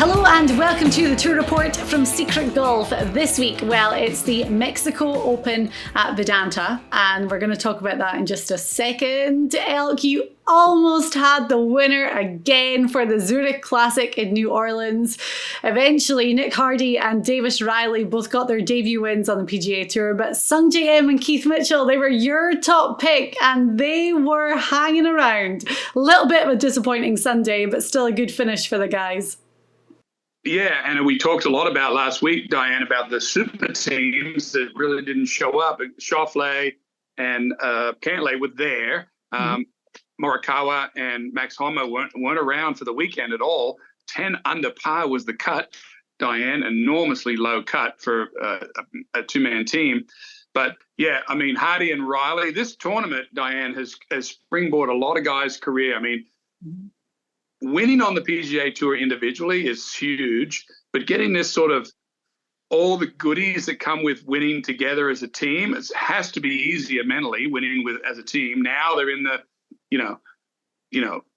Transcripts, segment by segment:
Hello and welcome to the Tour Report from Secret Golf. This week, well, it's the Mexico Open at Vidanta, and we're going to talk about that in just a second. Elk, you almost had the winner again for the Zurich Classic in New Orleans. Eventually, Nick Hardy and Davis Riley both got their debut wins on the PGA Tour, but Sungjae Im and Keith Mitchell, they were your top pick and they were hanging around. A little bit of a disappointing Sunday, but still a good finish for the guys. Yeah, and we talked a lot about last week, Diane, about the super teams that really didn't show up. Schauffele and Cantlay were there. Morikawa and Max Homa weren't around for the weekend at all. 10 under par was the cut, Diane, enormously low cut for a two-man team. But, yeah, I mean, Hardy and Riley, this tournament, Diane, has springboarded a lot of guys' career. I mean, winning on the PGA Tour individually is huge, but getting this sort of all the goodies that come with winning together as a team, it has to be easier mentally winning as a team. Now they're in the,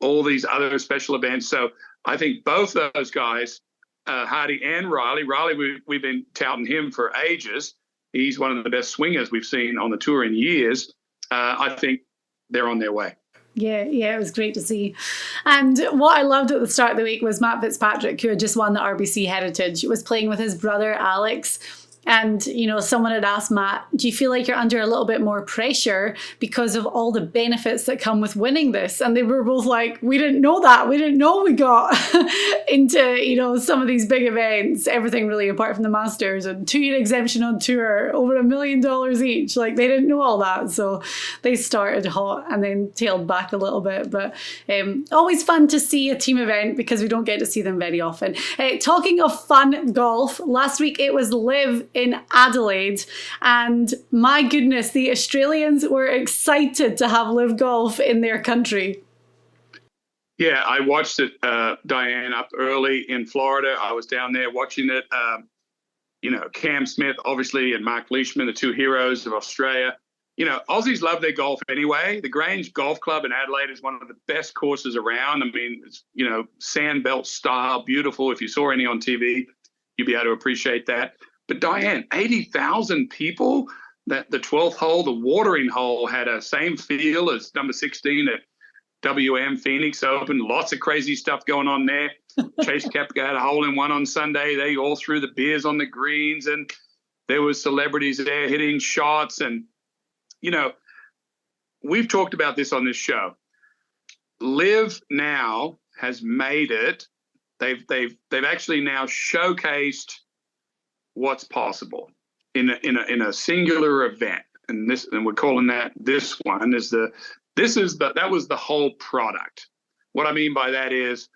all these other special events. So I think both those guys, Hardy and Riley, we've been touting him for ages. He's one of the best swingers we've seen on the tour in years. I think they're on their way. Yeah, it was great to see. And what I loved at the start of the week was Matt Fitzpatrick, who had just won the RBC Heritage, was playing with his brother Alex. And, someone had asked Matt, do you feel like you're under a little bit more pressure because of all the benefits that come with winning this? And they were both like, we didn't know that. We didn't know we got into, some of these big events, everything really apart from the Masters and 2-year exemption on tour, over $1 million each. Like they didn't know all that. So they started hot and then tailed back a little bit. But always fun to see a team event because we don't get to see them very often. Talking of fun golf, last week it was LIV in Adelaide, and my goodness, the Australians were excited to have LIV golf in their country. Yeah, I watched it, Diane, up early in Florida. I was down there watching it. Cam Smith, obviously, and Mark Leishman, the two heroes of Australia. Aussies love their golf anyway. The Grange Golf Club in Adelaide is one of the best courses around. I mean, it's, sandbelt style, beautiful. If you saw any on TV, you'd be able to appreciate that. But Diane, 80,000 people, that the 12th hole, the watering hole, had a same feel as number 16 at WM Phoenix Open. Lots of crazy stuff going on there. Chase Koepka had a hole-in-one on Sunday. They all threw the beers on the greens, and there was celebrities there hitting shots. And, we've talked about this on this show. LIV now has made it. They've actually now showcased what's possible in a singular event, and we're calling that this one that was the whole product. What I mean by that is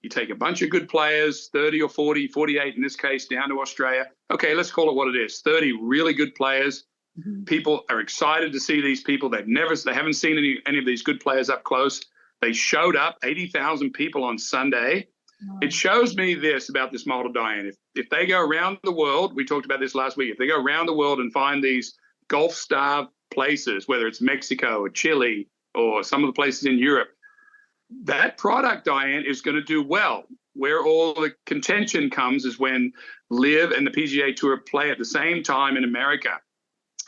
you take a bunch of good players, 30 or 40, 48 in this case, down to Australia. Okay, let's call it what it is. 30 really good players. Mm-hmm. People are excited to see these people. They haven't seen any of these good players up close. They showed up, 80,000 people on Sunday. It shows me this about this model, Diane. If they go around the world, we talked about this last week, if they go around the world and find these golf-starved places, whether it's Mexico or Chile or some of the places in Europe, that product, Diane, is going to do well. Where all the contention comes is when LIV and the PGA Tour play at the same time in America.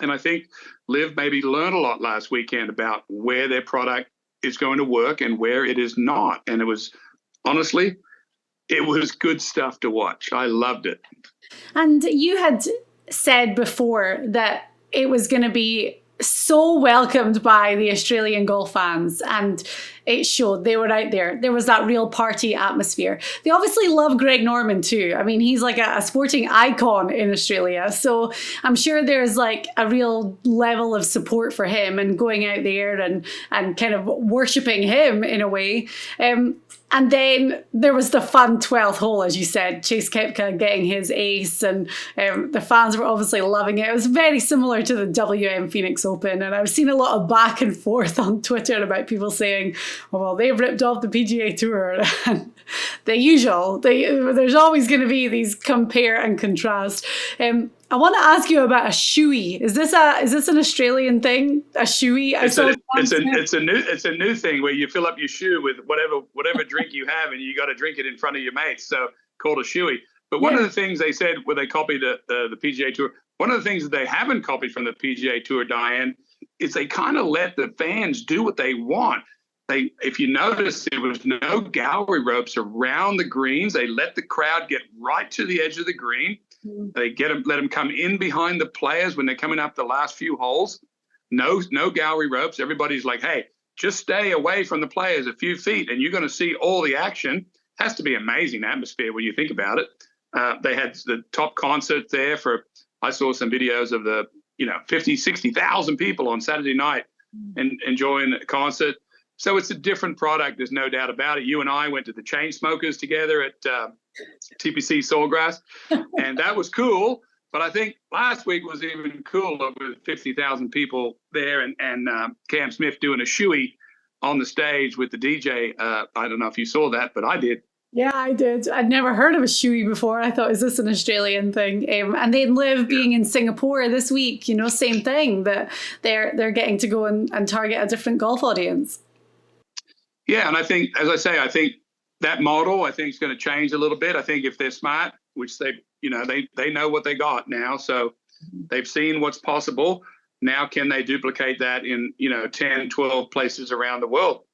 And I think LIV maybe learned a lot last weekend about where their product is going to work and where it is not. And it was, honestly, it was good stuff to watch. I loved it. And you had said before that it was going to be so welcomed by the Australian golf fans, and it showed. They were out there. There was that real party atmosphere. They obviously love Greg Norman too. I mean, he's like a sporting icon in Australia. So I'm sure there's like a real level of support for him and going out there and kind of worshipping him in a way. And then there was the fun 12th hole, as you said, Chase Koepka getting his ace, and the fans were obviously loving it. It was very similar to the WM Phoenix Open, and I've seen a lot of back and forth on Twitter about people saying, oh, well, they've ripped off the PGA Tour. And the usual, there's always going to be these compare and contrast. I want to ask you about a shoey. Is this an Australian thing? A shoey? It's a new thing where you fill up your shoe with whatever drink you have, and you got to drink it in front of your mates. So called a shoey. But one of the things they said when they copied the PGA Tour, one of the things that they haven't copied from the PGA Tour, Diane, is they kind of let the fans do what they want. If you notice, there was no gallery ropes around the greens. They let the crowd get right to the edge of the green. They let them come in behind the players when they're coming up the last few holes. No gallery ropes. Everybody's like, hey, just stay away from the players a few feet, and you're going to see all the action. Has to be amazing atmosphere when you think about it. They had the top concert there I saw some videos of the 50, 60,000 people on Saturday night and enjoying the concert. So it's a different product. There's no doubt about it. You and I went to the Chainsmokers together at TPC Sawgrass, and that was cool. But I think last week was even cooler with 50,000 people there and Cam Smith doing a shoey on the stage with the DJ. I don't know if you saw that, but I did. Yeah, I did. I'd never heard of a shoey before. I thought, is this an Australian thing? And then LIV being in Singapore this week, same thing, that they're getting to go and target a different golf audience. Yeah, and I think, as I say, I think that model, I think, is going to change a little bit. I think if they're smart, which they know what they got now, so they've seen what's possible. Now, can they duplicate that in 10, 12 places around the world?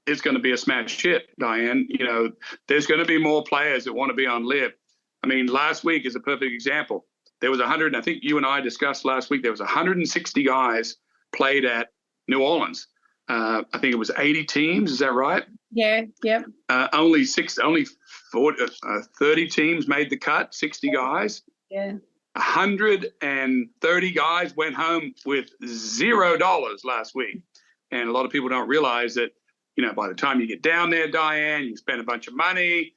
It's going to be a smash hit, Diane. There's going to be more players that want to be on LIV. I mean, last week is a perfect example. There was 100, I think you and I discussed last week, there was 160 guys played at New Orleans. I think it was 80 teams. Is that right? Yeah. Yep. Only 30 teams made the cut, 60 guys. Yeah. 130 guys went home with $0 last week. And a lot of people don't realize that, by the time you get down there, Diane, you spend a bunch of money,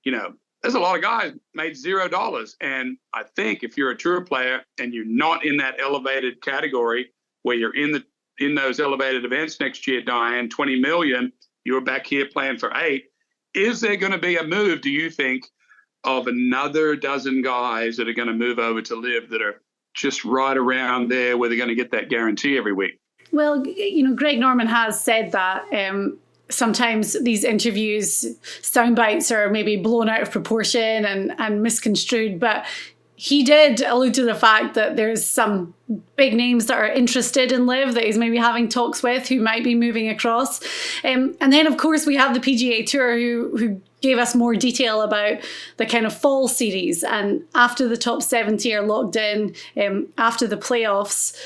there's a lot of guys made $0. And I think if you're a tour player and you're not in that elevated category where you're in those elevated events next year, Diane, 20 million, you're back here playing for 8. Is there going to be a move, do you think, of another dozen guys that are going to move over to LIV that are just right around there where they're going to get that guarantee every week? Well, Greg Norman has said that sometimes these interviews, sound bites are maybe blown out of proportion and misconstrued, but he did allude to the fact that there's some big names that are interested in LIV that he's maybe having talks with who might be moving across. And then, of course, we have the PGA Tour who gave us more detail about the kind of fall series. And after the top 70 are locked in, after the playoffs,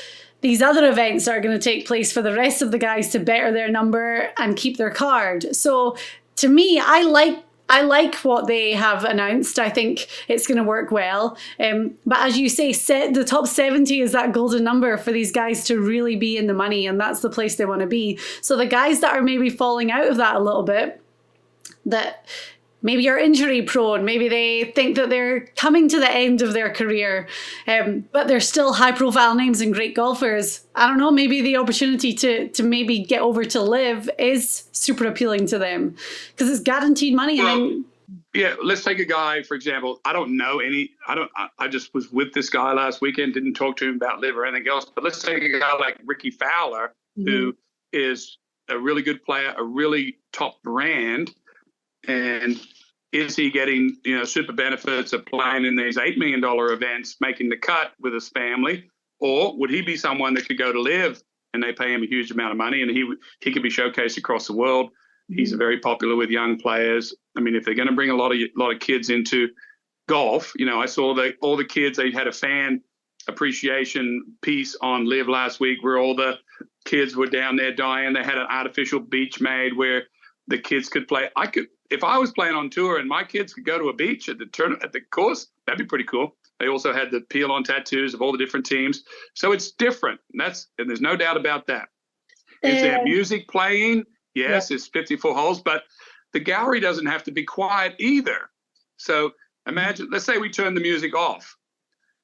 these other events are going to take place for the rest of the guys to better their number and keep their card. So to me, I like what they have announced. I think it's going to work well. But as you say, the top 70 is that golden number for these guys to really be in the money, and that's the place they want to be. So the guys that are maybe falling out of that a little bit, that maybe are injury prone, maybe they think that they're coming to the end of their career, but they're still high profile names and great golfers. I don't know, maybe the opportunity to maybe get over to LIV is super appealing to them because it's guaranteed money. Well, yeah, let's take a guy, for example. I just was with this guy last weekend, didn't talk to him about LIV or anything else, but let's take a guy like Ricky Fowler, who is a really good player, a really top brand. And is he getting, super benefits of playing in these $8 million events, making the cut with his family? Or would he be someone that could go to LIV and they pay him a huge amount of money and he could be showcased across the world? He's very popular with young players. I mean, if they're going to bring a lot of kids into golf, I saw all the kids, they had a fan appreciation piece on LIV last week where all the kids were down there dying. They had an artificial beach made where the kids could play. If I was playing on tour and my kids could go to a beach at the course, that'd be pretty cool. They also had the peel-on tattoos of all the different teams. So it's different. And there's no doubt about that. Is there music playing? Yes, it's 54 holes, but the gallery doesn't have to be quiet either. So imagine, let's say we turn the music off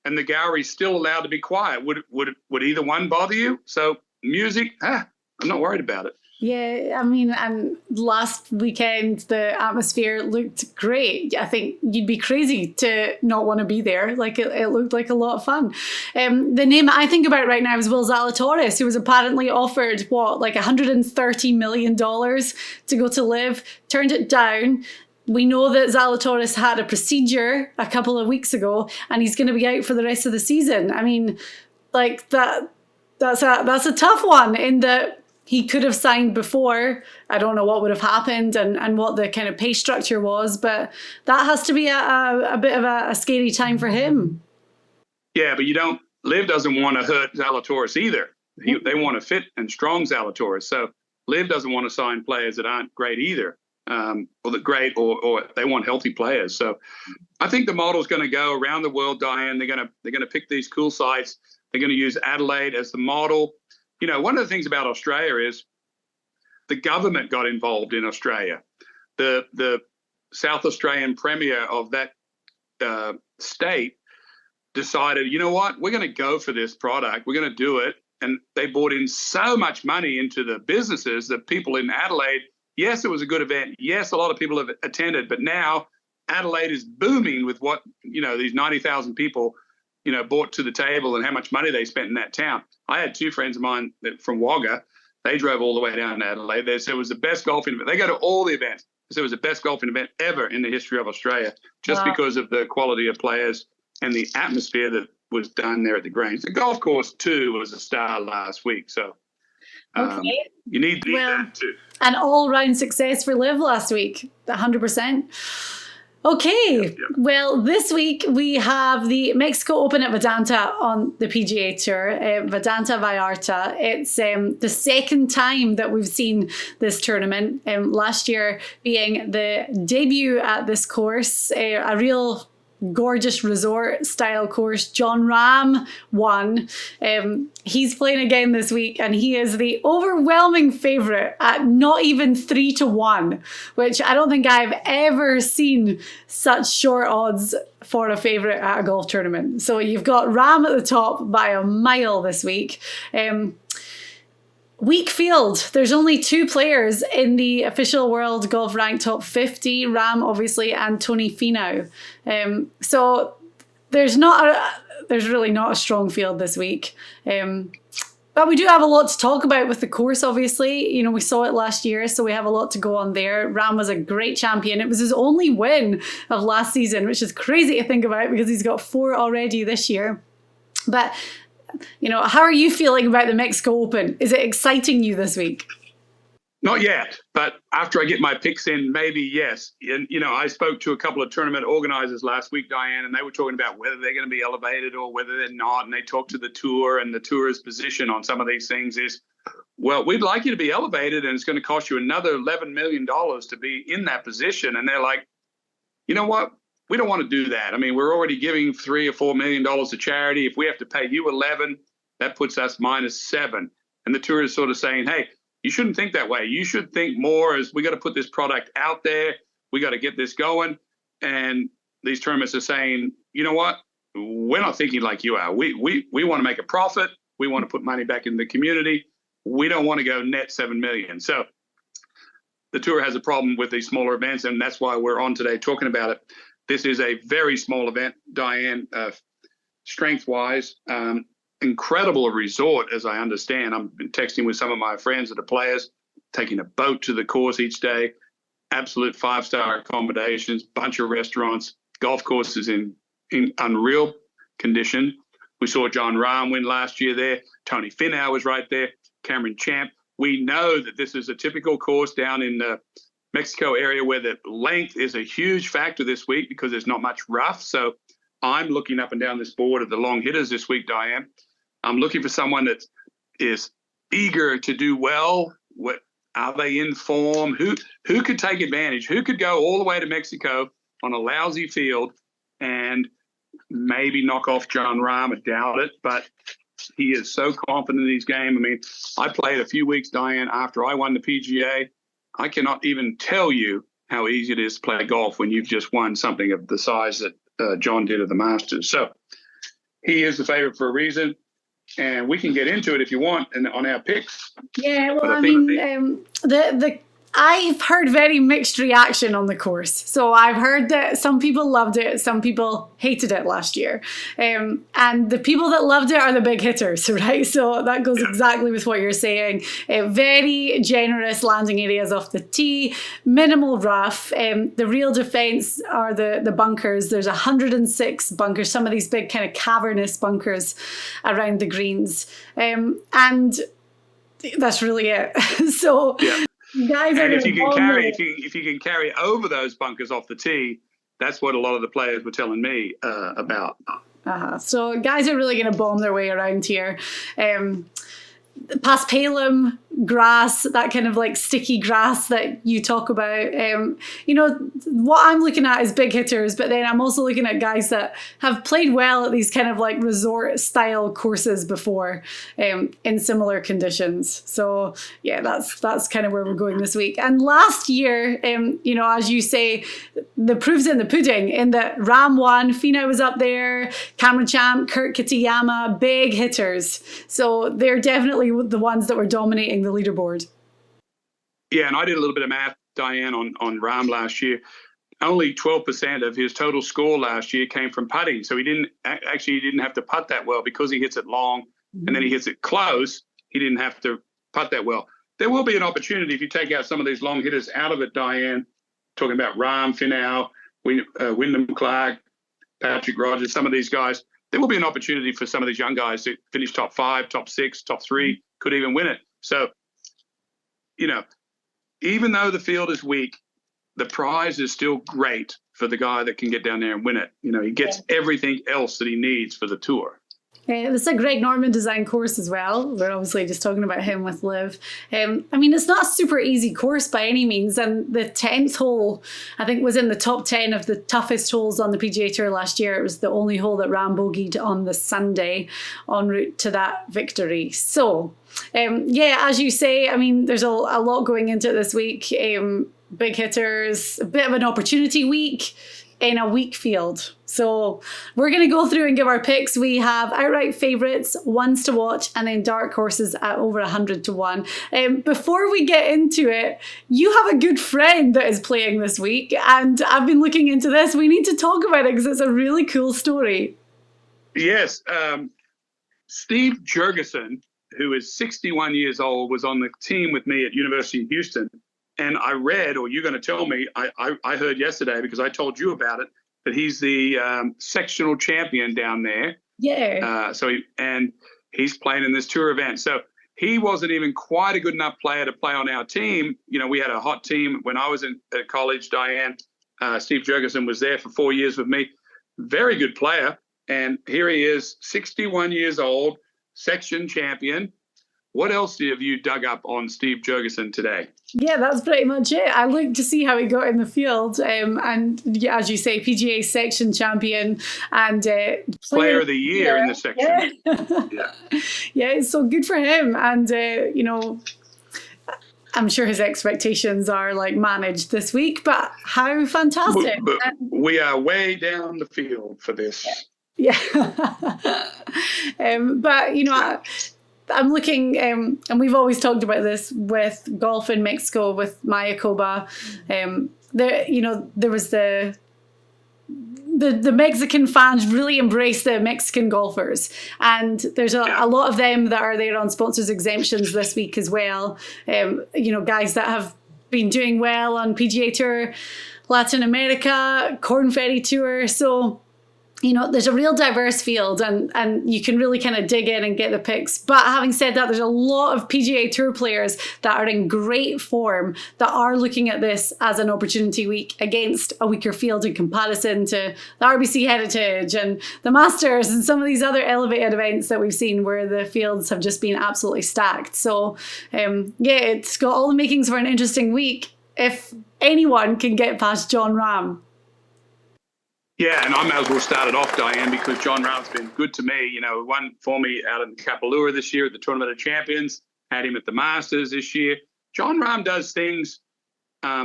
and the gallery's still allowed to be quiet. Would either one bother you? So music, I'm not worried about it. Yeah, I mean, and last weekend, the atmosphere looked great. I think you'd be crazy to not want to be there. Like, it looked like a lot of fun. The name I think about right now is Will Zylitoris, who was apparently offered, like $130 million to go to LIV, turned it down. we know that Zylitoris had a procedure a couple of weeks ago, and he's going to be out for the rest of the season. I mean, like that's a tough one in that he could have signed before. I don't know what would have happened and what the kind of pay structure was, but that has to be a bit of a scary time for him. Yeah, but LIV doesn't want to hurt Zylitoris either. They want a fit and strong Zylitoris. So LIV doesn't want to sign players that aren't great either, or they want healthy players. So I think the model's going to go around the world, Diane. They're going to pick these cool sites. They're going to use Adelaide as the model. You know, one of the things about Australia is the government got involved in Australia. The South Australian Premier of that state decided, you know what, we're going to go for this product. We're going to do it. And they brought in so much money into the businesses that people in Adelaide, yes, it was a good event. Yes, a lot of people have attended. But now Adelaide is booming with what, you know, these 90,000 people, you know, brought to the table and how much money they spent in that town. I had two friends of mine from Wagga. They drove all the way down to Adelaide. They said it was the best golfing event. They go to all the events. They said it was the best golfing event ever in the history of Australia, just because of the quality of players and the atmosphere that was done there at the Grange. The golf course, too, was a star last week. So you need that, too. An all-round success for LIV last week, 100%. Okay, yep. Well, this week we have the Mexico Open at Vidanta on the PGA Tour, Vidanta Vallarta. It's the second time that we've seen this tournament, last year being the debut at this course, a real gorgeous resort style course. Jon Rahm won. He's playing again this week, and he is the overwhelming favorite at not even 3-1, which I don't think I've ever seen such short odds for a favorite at a golf tournament. So you've got Rahm at the top by a mile this week. Weak field. There's only two players in the official world golf rank top 50, Rahm obviously and Tony Finau. So there's really not a strong field this week. But we do have a lot to talk about with the course, obviously. You know, we saw it last year, so we have a lot to go on there. Rahm was a great champion. It was his only win of last season, which is crazy to think about because he's got 4 already this year. But you know, how are you feeling about the Mexico Open? Is it exciting you this week? Not yet, but after I get my picks in, maybe yes. And, you know, I spoke to a couple of tournament organizers last week, Diane, and they were talking about whether they're going to be elevated or whether they're not. And they talked to the tour, and the tour's position on some of these things is, well, we'd like you to be elevated, and it's going to cost you another $11 million to be in that position. And they're like, you know what? We don't want to do that. I mean, we're already giving $3 or $4 million to charity. If we have to pay you 11, that puts us -7. And the tour is sort of saying, hey, you shouldn't think that way. You should think more as we got to put this product out there. We got to get this going. And these tournaments are saying, you know what? We're not thinking like you are. We want to make a profit. We want to put money back in the community. We don't want to go net $7 million. So the tour has a problem with these smaller events, and that's why we're on today talking about it. This is a very small event, Diane, strength-wise. Incredible resort, as I understand. I've been texting with some of my friends that are players, taking a boat to the course each day, absolute 5-star accommodations, bunch of restaurants, golf courses in unreal condition. We saw Jon Rahm win last year there. Tony Finau was right there. Cameron Champ. We know that this is a typical course down in the Mexico area where the length is a huge factor this week because there's not much rough. So I'm looking up and down this board of the long hitters this week, Diane. I'm looking for someone that is eager to do well. What are they in form? Who could take advantage? Who could go all the way to Mexico on a lousy field and maybe knock off Jon Rahm? I doubt it, but he is so confident in his game. I mean, I played a few weeks, Diane, after I won the PGA. I cannot even tell you how easy it is to play golf when you've just won something of the size that John did at the Masters. So he is the favorite for a reason, and we can get into it if you want and on our picks. Yeah, well, I mean, the I've heard very mixed reaction on the course. So I've heard that some people loved it, some people hated it last year. And the people that loved it are the big hitters, right? So that goes exactly with what you're saying. Very generous landing areas off the tee, minimal rough. The real defense are the bunkers. There's 106 bunkers, some of these big kind of cavernous bunkers around the greens. And that's really it. So... Yeah. Guys, and if you can carry over those bunkers off the tee, that's what a lot of the players were telling me about. So guys are really going to bomb their way around here. Paspalum grass, that kind of like sticky grass that you talk about. You know, what I'm looking at is big hitters, but then I'm also looking at guys that have played well at these kind of like resort style courses before in similar conditions. So yeah, that's kind of where we're going this week. And last year, you know, as you say, the proof's in the pudding in that Rahm won, Finau was up there, Cameron Champ, Kurt Kitayama, big hitters. So they're definitely the ones that were dominating the leaderboard. Yeah, and I did a little bit of math, Diane, on Rahm last year. Only 12% of his total score last year came from putting. So he didn't have to putt that well because he hits it long and then he hits it close. He didn't have to putt that well. There will be an opportunity if you take out some of these long hitters out of it, Diane, talking about Rahm, Finau, Wyndham Clark, Patrick Rogers, some of these guys. There will be an opportunity for some of these young guys to finish top 5, top 6, top 3, could even win it. So, you know, even though the field is weak, the prize is still great for the guy that can get down there and win it. You know, he gets everything else that he needs for the tour. It's a Greg Norman design course as well. We're obviously just talking about him with LIV. I mean, it's not a super easy course by any means. And the 10th hole, I think, was in the top 10 of the toughest holes on the PGA Tour last year. It was the only hole that Rahm bogeyed on the Sunday en route to that victory. So, yeah, as you say, I mean, there's a lot going into it this week. Big hitters, a bit of an opportunity week in a weak field. So we're going to go through and give our picks. We have outright favourites, ones to watch, and then dark horses at over 100 to 1. Before we get into it, you have a good friend that is playing this week, and I've been looking into this. We need to talk about it because it's a really cool story. Yes. Steve Jurgensen, who is 61 years old, was on the team with me at University of Houston. And I read, or you're going to tell me, I heard yesterday because I told you about it, that he's the sectional champion down there. Yeah. He's playing in this tour event. So he wasn't even quite a good enough player to play on our team. You know, we had a hot team when I was at college, Diane. Steve Jurgensen was there for 4 years with me. Very good player. And here he is, 61 years old, section champion. What else have you dug up on Steve Jurgensen today? Yeah, that's pretty much it. I looked to see how he got in the field. And yeah, as you say, PGA section champion and player of the year in the section. Yeah. Yeah, so good for him. And, you know, I'm sure his expectations are like managed this week, but how fantastic. But we are way down the field for this. Yeah. But, you know, I'm looking, and we've always talked about this with golf in Mexico with Mayakoba. There was the Mexican fans really embrace the Mexican golfers, and there's a lot of them that are there on sponsors exemptions this week as well. You know, guys that have been doing well on PGA Tour, Latin America, Corn Ferry Tour. So, you know, there's a real diverse field and you can really kind of dig in and get the picks. But having said that, there's a lot of PGA Tour players that are in great form that are looking at this as an opportunity week against a weaker field in comparison to the RBC Heritage and the Masters and some of these other elevated events that we've seen where the fields have just been absolutely stacked. So, yeah, it's got all the makings for an interesting week if anyone can get past Jon Rahm. Yeah, and I may as well start it off, Diane, because Jon Rahm's been good to me. You know, won for me out in Kapalua this year at the Tournament of Champions, had him at the Masters this year. Jon Rahm does things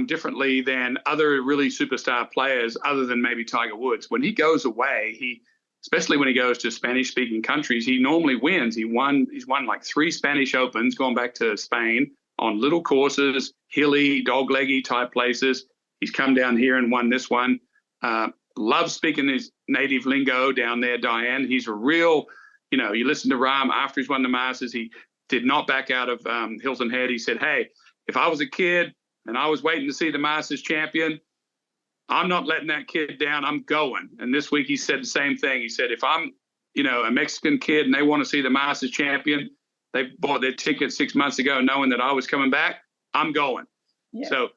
differently than other really superstar players other than maybe Tiger Woods. When he goes away, especially when he goes to Spanish-speaking countries, he normally wins. He's won like 3 Spanish Opens going back to Spain on little courses, hilly, dogleggy type places. He's come down here and won this one. Loves speaking his native lingo down there, Diane. He's a real, you listen to Rahm after he's won the Masters. He did not back out of Hilton Head. He said, hey, if I was a kid and I was waiting to see the Masters champion, I'm not letting that kid down. I'm going. And this week he said the same thing. He said, if I'm, a Mexican kid and they want to see the Masters champion, they bought their ticket 6 months ago knowing that I was coming back, I'm going. Yeah. So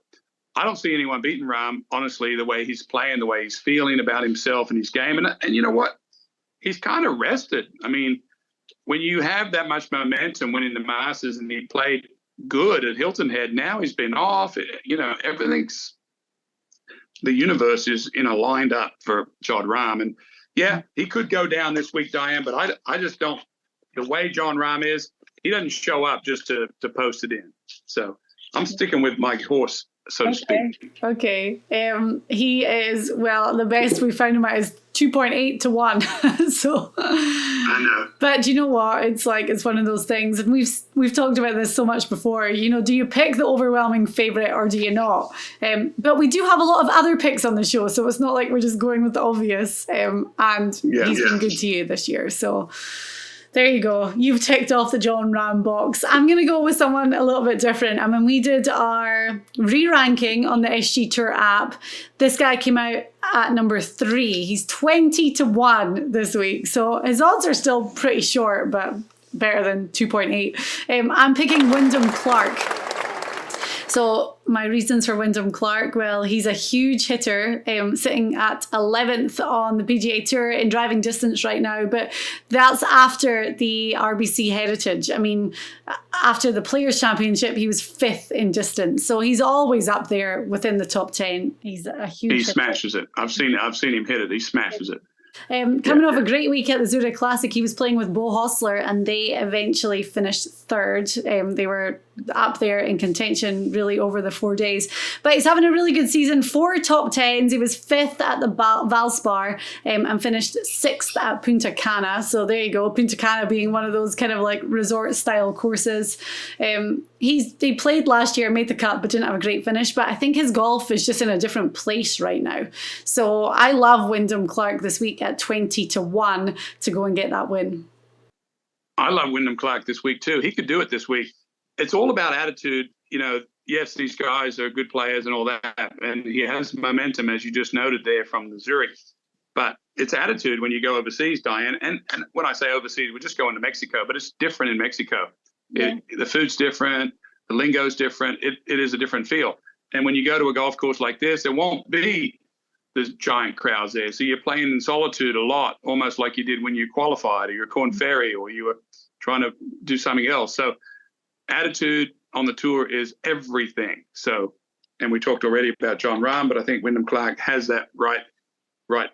I don't see anyone beating Rahm, honestly, the way he's playing, the way he's feeling about himself and his game. And you know what? He's kind of rested. I mean, when you have that much momentum winning the Masters and he played good at Hilton Head, now he's been off. Everything's – the universe is, lined up for Jon Rahm. And, yeah, he could go down this week, Diane, but I just don't – the way Jon Rahm is, he doesn't show up just to post it in. So I'm sticking with my horse, so to speak. Okay. He is, the best we found him at is 2.8 to 1. So I know. But do you know what? It's one of those things, and we've talked about this so much before. Do you pick the overwhelming favourite or do you not? But we do have a lot of other picks on the show, so it's not like we're just going with the obvious. And he's been good to you this year. So there you go. You've ticked off the Jon Rahm box. I'm going to go with someone a little bit different. I mean, we did our re-ranking on the SG Tour app. This guy came out at number 3. He's 20 to 1 this week. So his odds are still pretty short, but better than 2.8. I'm picking Wyndham Clark. So my reasons for Wyndham Clark, he's a huge hitter, sitting at 11th on the PGA Tour in driving distance right now, but that's after the RBC Heritage. I mean, after the Players' Championship, he was 5th in distance, so he's always up there within the top 10. He's a huge hitter. Smashes it. I've seen him hit it. He smashes it. Coming off a great week at the Zurich Classic, he was playing with Bo Hostler and they eventually finished 3rd. They were up there in contention really over the 4 days. But he's having a really good season. 4 top 10s. He was 5th at the Valspar and finished 6th at Punta Cana. So there you go. Punta Cana being one of those kind of like resort style courses. He played last year, made the cut, but didn't have a great finish. But I think his golf is just in a different place right now. So I love Wyndham Clark this week at 20 to 1 to go and get that win. I love Wyndham Clark this week too. He could do it this week. It's all about attitude. Yes, these guys are good players and all that. And he has momentum, as you just noted there from the Zurich. But it's attitude when you go overseas, Diane. And when I say overseas, we're just going to Mexico, but it's different in Mexico. Yeah. The food's different. The lingo's different. It is a different feel. And when you go to a golf course like this, there won't be the giant crowds there. So you're playing in solitude a lot, almost like you did when you qualified or you're Corn Ferry or you were trying to do something else. So attitude on the tour is everything. So, and we talked already about Jon Rahm, but I think Wyndham Clark has that right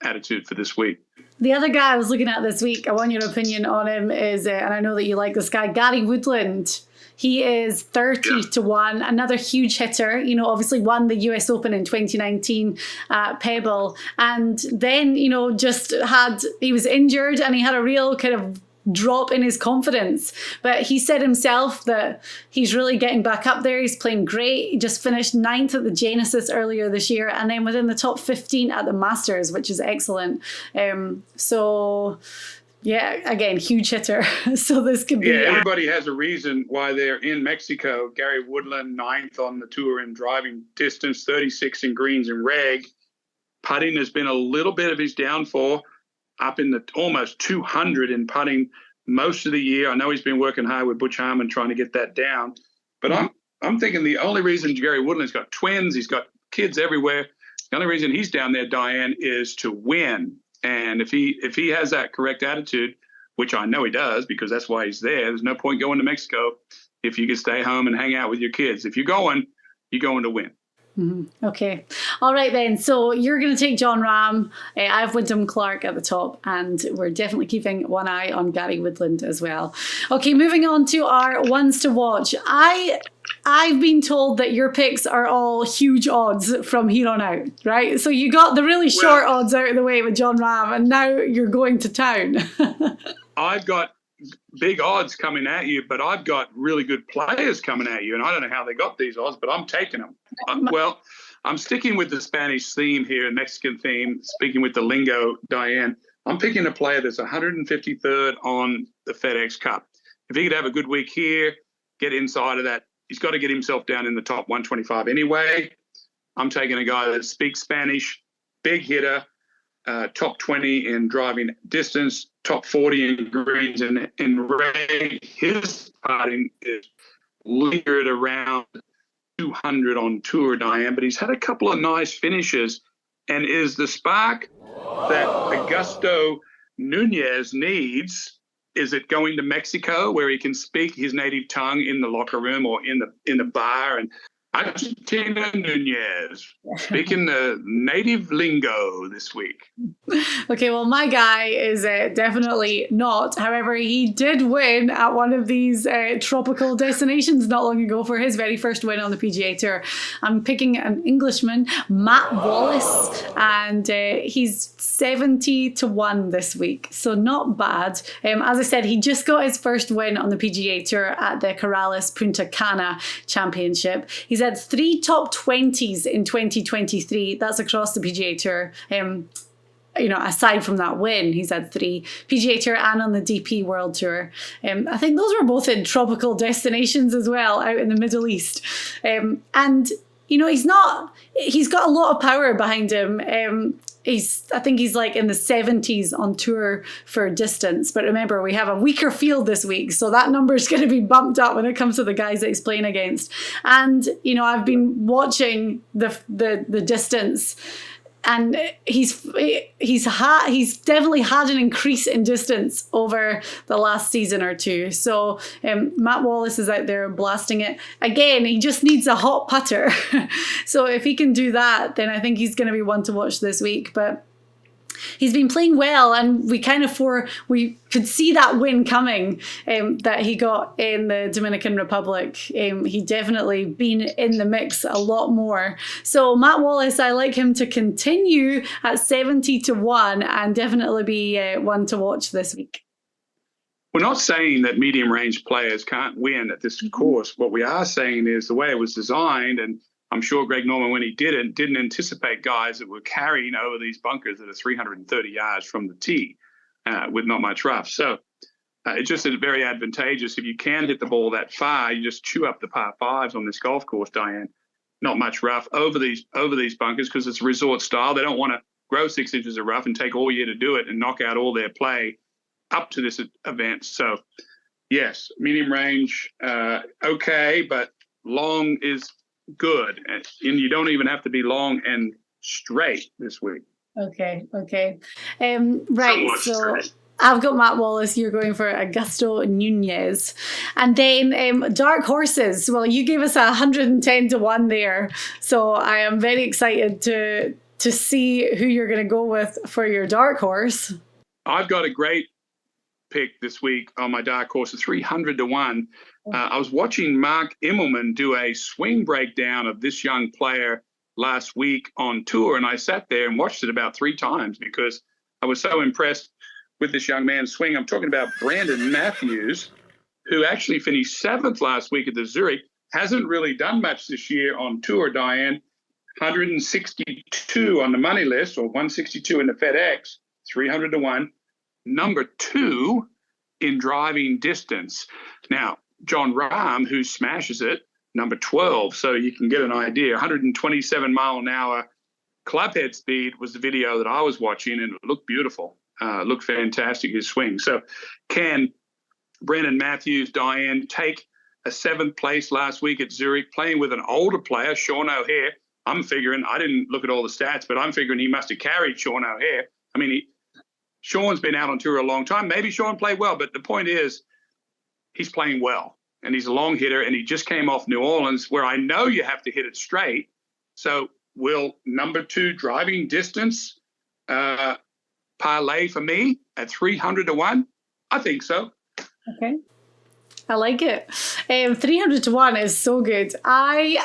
attitude for this week. The other guy I was looking at this week, I want your opinion on him, is, and I know that you like this guy, Gary Woodland. He is 30 to 1, another huge hitter, obviously won the US Open in 2019 at Pebble. And then, he was injured and he had a real kind of drop in his confidence. But he said himself that he's really getting back up there. He's playing great. He just finished 9th at the Genesis earlier this year and then within the top 15 at the Masters, which is excellent. Yeah, again, huge hitter. So this could be... Yeah, everybody has a reason why they're in Mexico. Gary Woodland, 9th on the tour in driving distance, 36 in greens and reg. Putting has been a little bit of his downfall, up in the almost 200 in putting most of the year. I know he's been working hard with Butch Harmon trying to get that down. But I'm thinking the only reason Gary Woodland's got twins, he's got kids everywhere. The only reason he's down there, Diane, is to win. And if he has that correct attitude, which I know he does because that's why he's there, there's no point going to Mexico if you can stay home and hang out with your kids. If you're going to win. Mm-hmm. Okay. All right then. So you're going to take Jon Rahm. I have Wyndham Clark at the top and we're definitely keeping one eye on Gary Woodland as well. Okay, moving on to our ones to watch. I've been told that your picks are all huge odds from here on out, right? So you got the really short odds out of the way with Jon Rahm and now you're going to town. I've got big odds coming at you, but I've got really good players coming at you, and I don't know how they got these odds, but I'm taking them. Well, I'm sticking with the Spanish theme here, Mexican theme, speaking with the lingo, Diane. I'm picking a player that's 153rd on the FedEx Cup. If he could have a good week here, get inside of that, he's got to get himself down in the top 125 anyway. I'm taking a guy that speaks Spanish, big hitter, top 20 in driving distance, top 40 in greens and in reg. His putting is lingered around 200 on tour, Diane, but he's had a couple of nice finishes and is the spark that Augusto Nunez needs. Is it going to Mexico where he can speak his native tongue in the locker room or in the bar? And Argentina Nunez speaking the native lingo this week. Okay, well, my guy is definitely not. However, he did win at one of these tropical destinations not long ago for his very first win on the PGA Tour. I'm picking an Englishman, Matt Wallace, and he's 70-1 this week, so not bad. As I said, he just got his first win on the PGA Tour at the Corrales Punta Cana Championship. He's had 3 top 20s in 2023. That's across the PGA Tour. Aside from that win, he's had 3 PGA Tour and on the DP World Tour. I think those were both in tropical destinations as well, out in the Middle East. He's got a lot of power behind him. I think he's like in the 70s on tour for distance. But remember, we have a weaker field this week, so that number is going to be bumped up when it comes to the guys that he's playing against. And, I've been watching the distance, and he's definitely had an increase in distance over the last season or two. So Matt Wallace is out there blasting it. Again, he just needs a hot putter. So if he can do that, then I think he's going to be one to watch this week. But he's been playing well, and we could see that win coming that he got in the Dominican Republic. He definitely been in the mix a lot more. So Matt Wallace, I like him to continue at 70-1 and definitely be one to watch this week. We're not saying that medium range players can't win at this course. What we are saying is the way it was designed, and I'm sure Greg Norman, when he didn't anticipate guys that were carrying over these bunkers that are 330 yards from the tee with not much rough. So it's just very advantageous. If you can hit the ball that far, you just chew up the par 5s on this golf course, Diane. Not much rough over these bunkers because it's a resort style. They don't want to grow 6 inches of rough and take all year to do it and knock out all their play up to this event. So, yes, medium range, okay, but long is good, and you don't even have to be long and straight this week. Okay. Right. So I've got Matt Wallace. You're going for Augusto Nunez, and then dark horses. Well, you gave us 110-1 there, so I am very excited to see who you're going to go with for your dark horse. I've got a great pick this week on my dark horse, 300-1. I was watching Mark Immelman do a swing breakdown of this young player last week on tour, and I sat there and watched it about 3 times because I was so impressed with this young man's swing. I'm talking about Brandon Matthews, who actually finished 7th last week at the Zurich. Hasn't really done much this year on tour, Diane. 162 on the money list, or 162 in the FedEx, 300-1. Number 2 in driving distance. Now, Jon Rahm, who smashes it, number 12. So you can get an idea. 127 mile an hour clubhead speed was the video that I was watching, and it looked beautiful. Looked fantastic, his swing. So can Brandon Matthews, Diane, take a 7th place last week at Zurich, playing with an older player, Sean O'Haire? I'm figuring, I didn't look at all the stats, but I'm figuring he must have carried Sean O'Haire. I mean, Sean's been out on tour a long time. Maybe Sean played well, but the point is he's playing well, and he's a long hitter, and he just came off New Orleans, where I know you have to hit it straight. So will number 2 driving distance parlay for me at 300-1? I think so. Okay. I like it. 300-1 is so good. I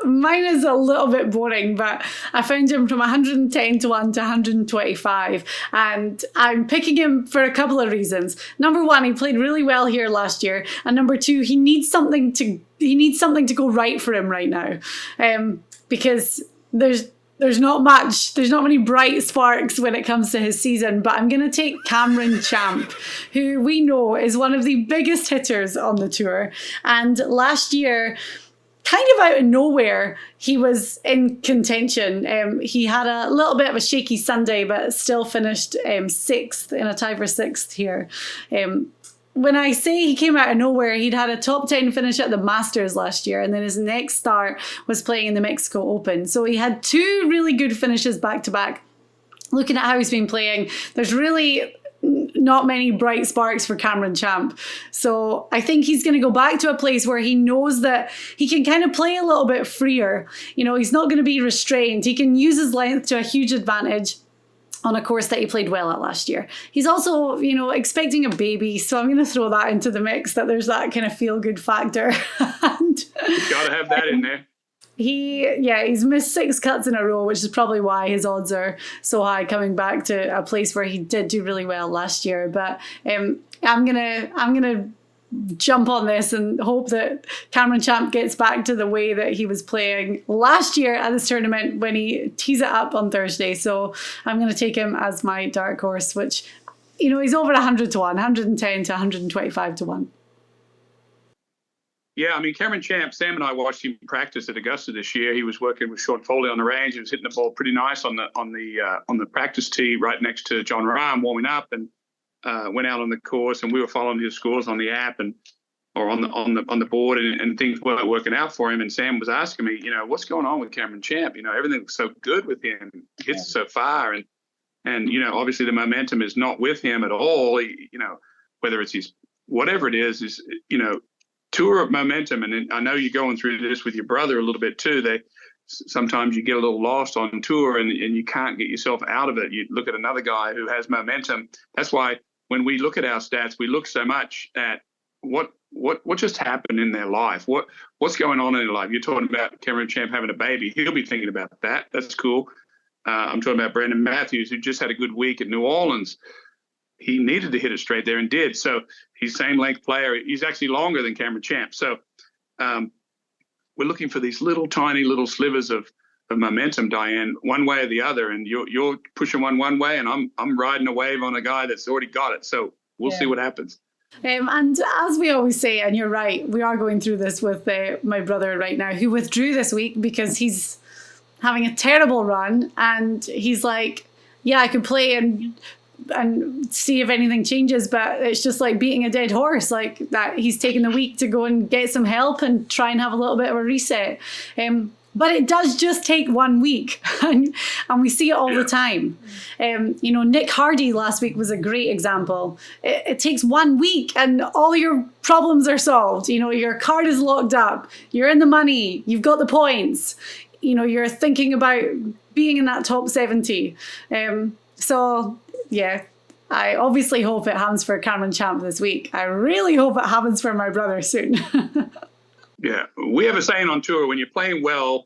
Mine is a little bit boring, but I found him from 110 to 1 to 125, and I'm picking him for a couple of reasons. Number one, he played really well here last year, and number two, he needs something to go right for him right now, because there's not many bright sparks when it comes to his season. But I'm going to take Cameron Champ, who we know is one of the biggest hitters on the tour, and last year, kind of out of nowhere, he was in contention. He had a little bit of a shaky Sunday, but still finished sixth, in a tie for sixth here. When I say he came out of nowhere, he'd had a top 10 finish at the Masters last year, and then his next start was playing in the Mexico Open. So he had two really good finishes back to back. Looking at how he's been playing, there's really not many bright sparks for Cameron Champ. So I think he's going to go back to a place where he knows that he can kind of play a little bit freer. You know, he's not going to be restrained. He can use his length to a huge advantage on a course that he played well at last year. He's also, you know, expecting a baby, so I'm going to throw that into the mix, that there's that kind of feel-good factor. And you've got to have that in there. He's missed 6 cuts in a row, which is probably why his odds are so high coming back to a place where he did do really well last year. But I'm gonna jump on this and hope that Cameron Champ gets back to the way that he was playing last year at this tournament when he tees it up on Thursday. So I'm going to take him as my dark horse, which, you know, he's over 100 to 1, 110 to 125 to 1. Yeah, I mean, Cameron Champ, Sam and I watched him practice at Augusta this year. He was working with Sean Foley on the range. He was hitting the ball pretty nice on the practice tee right next to Jon Rahm, warming up, and went out on the course. And we were following his scores on the app or on the board, and things weren't working out for him. And Sam was asking me, you know, what's going on with Cameron Champ? You know, everything looks so good with him. He hits so far, and you know, obviously the momentum is not with him at all. You know, whether it's his whatever it is you know. Tour momentum, and I know you're going through this with your brother a little bit too. Sometimes you get a little lost on tour and you can't get yourself out of it. You look at another guy who has momentum. That's why when we look at our stats, we look so much at what just happened in their life. What's going on in their life? You're talking about Cameron Champ having a baby. He'll be thinking about that. That's cool. I'm talking about Brandon Matthews, who just had a good week at New Orleans. He needed to hit it straight there and did. So he's same length player. He's actually longer than Cameron Champ. So we're looking for these tiny little slivers of momentum, Diane, one way or the other. And you're pushing one way, and I'm riding a wave on a guy that's already got it. So we'll see what happens. And as we always say, and you're right, we are going through this with my brother right now, who withdrew this week because he's having a terrible run. And he's like, yeah, I could play and see if anything changes, but it's just like beating a dead horse, like that. He's taken the week to go and get some help and try and have a little bit of a reset. But it does just take 1 week, and we see it all the time. You know, Nick Hardy last week was a great example. It takes 1 week and all your problems are solved. You know, your card is locked up, you're in the money, you've got the points, you know, you're thinking about being in that top 70. So yeah, I obviously hope it happens for Cameron Champ this week. I really hope it happens for my brother soon. Yeah, we have a saying on tour: when you're playing well,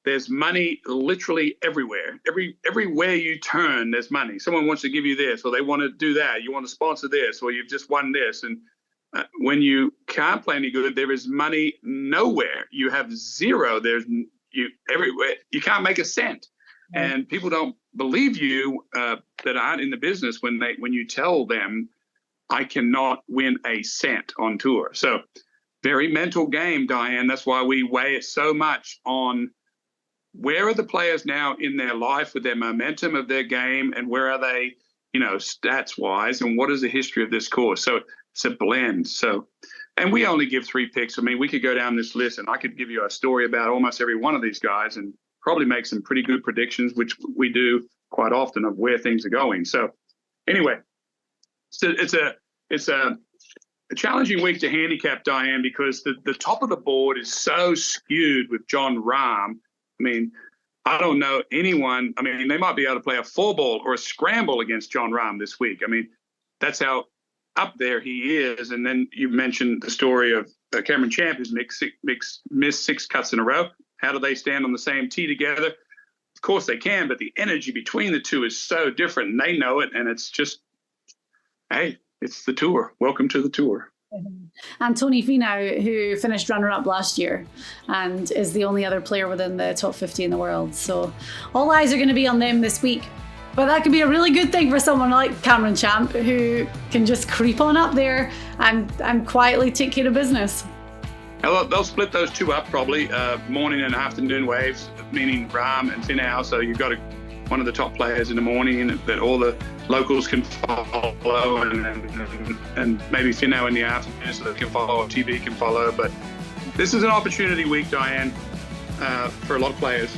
there's money literally everywhere. Everywhere you turn, there's money. Someone wants to give you this, or they want to do that. You want to sponsor this, or you've just won this. And when you can't play any good, there is money nowhere. You have zero. Everywhere. You can't make a cent. And people don't believe you that aren't in the business when you tell them, I cannot win a cent on tour. So very mental game, Diane. That's why we weigh it so much on where are the players now in their life with their momentum of their game, and where are they, you know, stats wise, and what is the history of this course. So it's a blend. So, and we only give 3 picks. I mean, we could go down this list and I could give you a story about almost every one of these guys and probably make some pretty good predictions, which we do quite often, of where things are going. So anyway, so it's a challenging week to handicap, Diane, because the top of the board is so skewed with Jon Rahm. I mean, I don't know anyone. I mean, they might be able to play a 4-ball or a scramble against Jon Rahm this week. I mean, that's how up there he is. And then you mentioned the story of Cameron Champ, who's missed 6 cuts in a row. How do they stand on the same tee together? Of course they can, but the energy between the two is so different, and they know it. And it's just, hey, it's the tour. Welcome to the tour. And Tony Finau, who finished runner-up last year and is the only other player within the top 50 in the world. So all eyes are going to be on them this week. But that could be a really good thing for someone like Cameron Champ, who can just creep on up there and quietly take care of business. They'll split those two up probably, morning and afternoon waves, meaning Rahm and Finau. So you've got one of the top players in the morning that all the locals can follow, and maybe Finau in the afternoon so they can follow, or TV can follow. But this is an opportunity week, Diane, for a lot of players.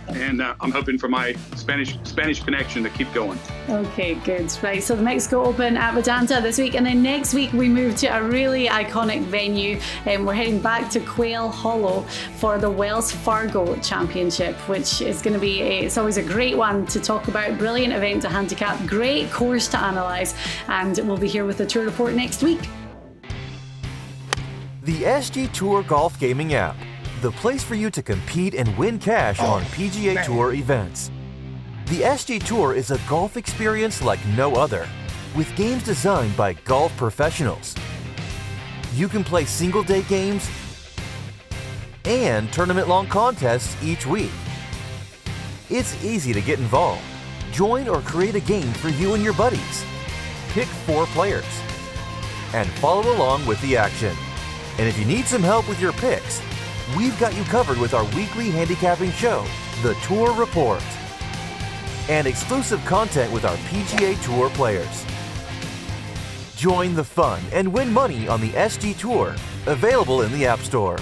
And I'm hoping for my Spanish connection to keep going. Okay, good. Right, so the Mexico Open at Vidanta this week, and then next week we move to a really iconic venue, and we're heading back to Quail Hollow for the Wells Fargo Championship, which is going to be it's always a great one to talk about, brilliant event to handicap, great course to analyse, and we'll be here with the Tour Report next week. The SG Tour Golf Gaming app, the place for you to compete and win cash on PGA Tour events. The SG Tour is a golf experience like no other, with games designed by golf professionals. You can play single-day games and tournament-long contests each week. It's easy to get involved. Join or create a game for you and your buddies. Pick 4 players and follow along with the action. And if you need some help with your picks, we've got you covered with our weekly handicapping show, The Tour Report, and exclusive content with our PGA Tour players. Join the fun and win money on the SG Tour, available in the App Store.